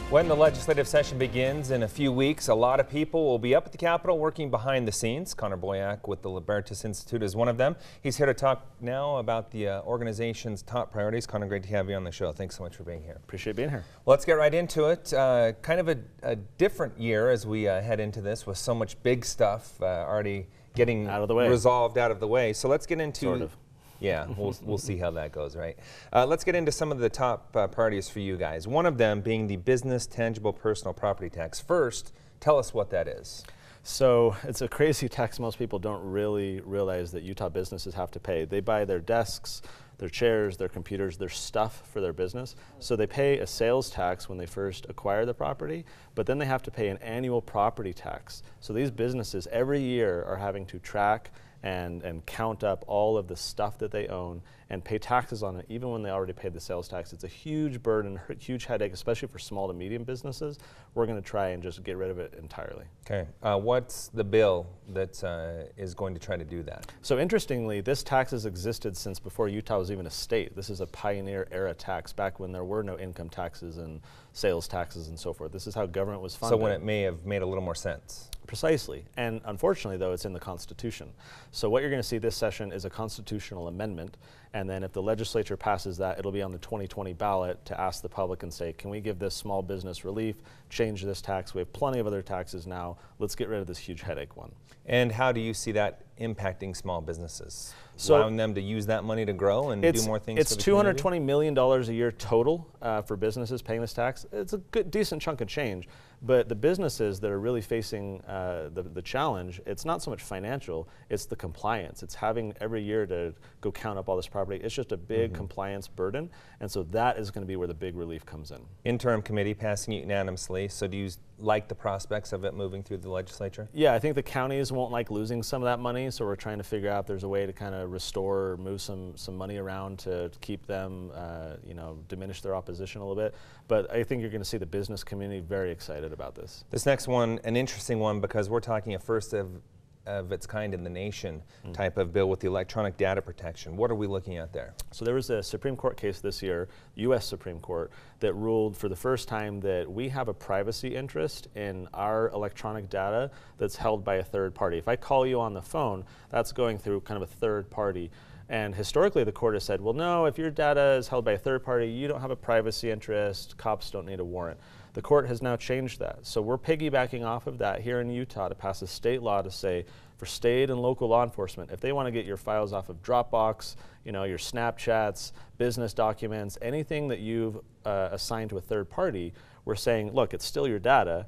When the legislative session begins in a few weeks, a lot of people will be up at the Capitol working behind the scenes. Connor Boyack with the Libertas Institute is one of them. He's here to talk now about the organization's top priorities. Connor, great to have you on the show. Thanks so much for being here. Appreciate being here. Well, let's get right into it. Kind of a different year as we head into this with so much big stuff already getting out of the way. Resolved out of the way. So let's get into... Sort of. Yeah, we'll see how that goes, right? Let's get into some of the top priorities for you guys. One of them being the business tangible personal property tax. First, tell us what that is. So it's a crazy tax most people don't really realize that Utah businesses have to pay. They buy their desks, their chairs, their computers, their stuff for their business. So they pay a sales tax when they first acquire the property, but then they have to pay an annual property tax. So these businesses every year are having to track and count up all of the stuff that they own and pay taxes on it, even when they already paid the sales tax. It's a huge burden, huge headache, especially for small to medium businesses. We're going to try and just get rid of it entirely. Okay. What's the bill that is going to try to do that? So interestingly, this tax has existed since before Utah was even a state. This is a pioneer era tax back when there were no income taxes and sales taxes and so forth. This is how government was funded. So when it may have made a little more sense. Precisely. And unfortunately, though, it's in the Constitution. So what you're going to see this session is a constitutional amendment. And then if the legislature passes that, it'll be on the 2020 ballot to ask the public and say, can we give this small business relief, change this tax? We have plenty of other taxes now. Let's get rid of this huge headache one. And how do you see that impacting small businesses? So allowing them to use that money to grow and do more things for the community? It's $220 million a year total for businesses paying this tax. It's a good, decent chunk of change. But the businesses that are really facing the challenge, it's not so much financial, it's the compliance. It's having every year to go count up all this property. It's just a big compliance burden. And so that is going to be where the big relief comes in. Interim committee passing it unanimously. So do you like the prospects of it moving through the legislature? Yeah, I think the counties won't like losing some of that money. So we're trying to figure out if there's a way to kind of restore or move some money around to keep them, diminish their opposition a little bit. But I think you're going to see the business community very excited about this. This next one, an interesting one, because we're talking a first of its kind in the nation type of bill with the electronic data protection. What are we looking at there? So there was a Supreme Court case this year, U.S. Supreme Court, that ruled for the first time that we have a privacy interest in our electronic data that's held by a third party. If I call you on the phone, that's going through kind of a third party. And historically, the court has said, well, no, if your data is held by a third party, you don't have a privacy interest, cops don't need a warrant. The court has now changed that. So we're piggybacking off of that here in Utah to pass a state law to say, for state and local law enforcement, if they want to get your files off of Dropbox, your Snapchats, business documents, anything that you've assigned to a third party, we're saying, look, it's still your data,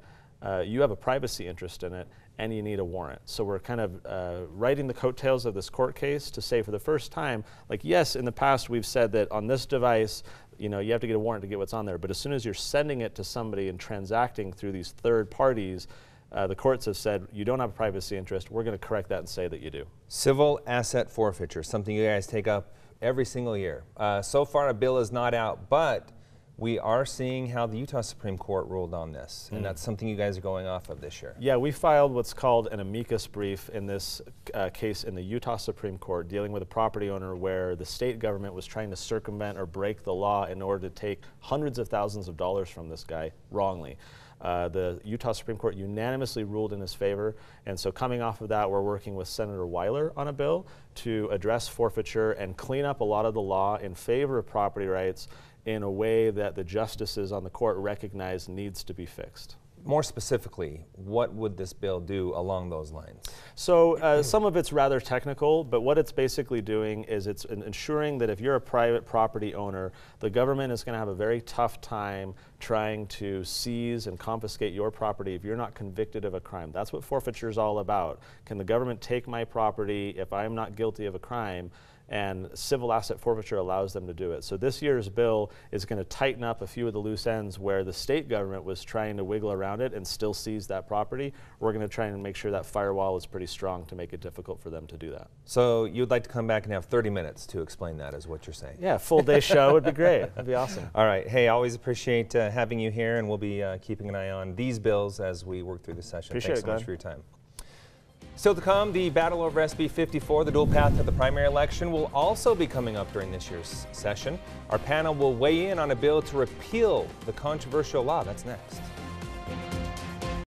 you have a privacy interest in it, and you need a warrant. So we're kind of riding the coattails of this court case to say for the first time, like, yes, in the past we've said that on this device, you have to get a warrant to get what's on there. But as soon as you're sending it to somebody and transacting through these third parties, the courts have said you don't have a privacy interest. We're going to correct that and say that you do. Civil asset forfeiture, something you guys take up every single year. So far, a bill is not out, but we are seeing how the Utah Supreme Court ruled on this, and that's something you guys are going off of this year. Yeah, we filed what's called an amicus brief in this case in the Utah Supreme Court dealing with a property owner where the state government was trying to circumvent or break the law in order to take hundreds of thousands of dollars from this guy wrongly. The Utah Supreme Court unanimously ruled in his favor, and so coming off of that, we're working with Senator Weiler on a bill to address forfeiture and clean up a lot of the law in favor of property rights in a way that the justices on the court recognize needs to be fixed. More specifically, what would this bill do along those lines? So some of it's rather technical, but what it's basically doing is it's ensuring that if you're a private property owner, the government is going to have a very tough time trying to seize and confiscate your property if you're not convicted of a crime. That's what forfeiture is all about. Can the government take my property if I'm not guilty of a crime? And civil asset forfeiture allows them to do it. So this year's bill is going to tighten up a few of the loose ends where the state government was trying to wiggle around it and still seize that property. We're going to try and make sure that firewall is pretty strong to make it difficult for them to do that. So you'd like to come back and have 30 minutes to explain that, is what you're saying? Yeah, full day show would be great. That'd be awesome. All right. Hey, always appreciate having you here, and we'll be keeping an eye on these bills as we work through the session. Appreciate Thanks it, so much for your time. Still to come, the battle over SB 54, the dual path to the primary election, will also be coming up during this year's session. Our panel will weigh in on a bill to repeal the controversial law. That's next.